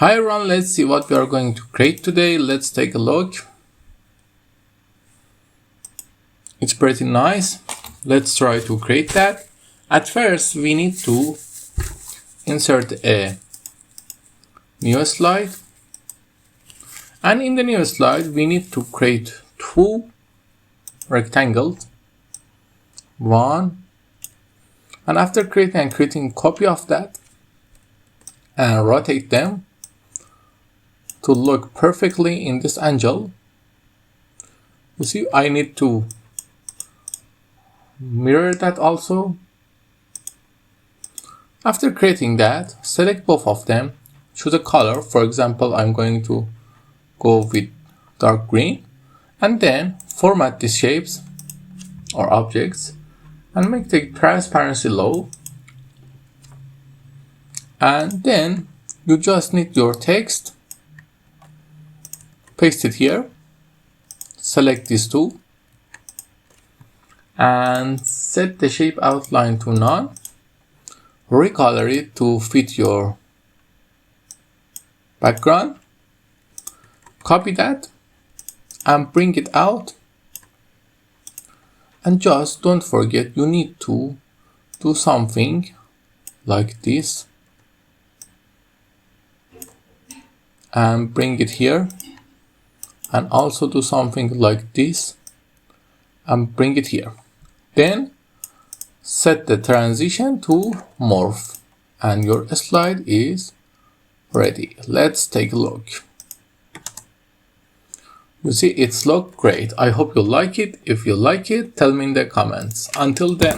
Hi everyone, let's see what we are going to create today. Let's take a look. It's pretty nice. Let's try to create that. At first, we need to insert a new slide. And in the new slide, we need to create two rectangles. One. And after creating a copy of that and rotate them to look perfectly in this angle. You see, I need to mirror that also. After creating that, select both of them, choose a color. For example, I'm going to go with dark green, and then format these shapes or objects and make the transparency low. And then you just need your text. Paste it here, select these two, and set the shape outline to none. Recolor it to fit your background. Copy that and bring it out. And just don't forget, you need to do something like this and bring it here. And also do something like this and bring it here. Then set the transition to morph and your slide is ready. Let's take a look. You see, it's looked great. I hope you like it. If you like it, tell me in the comments. Until then.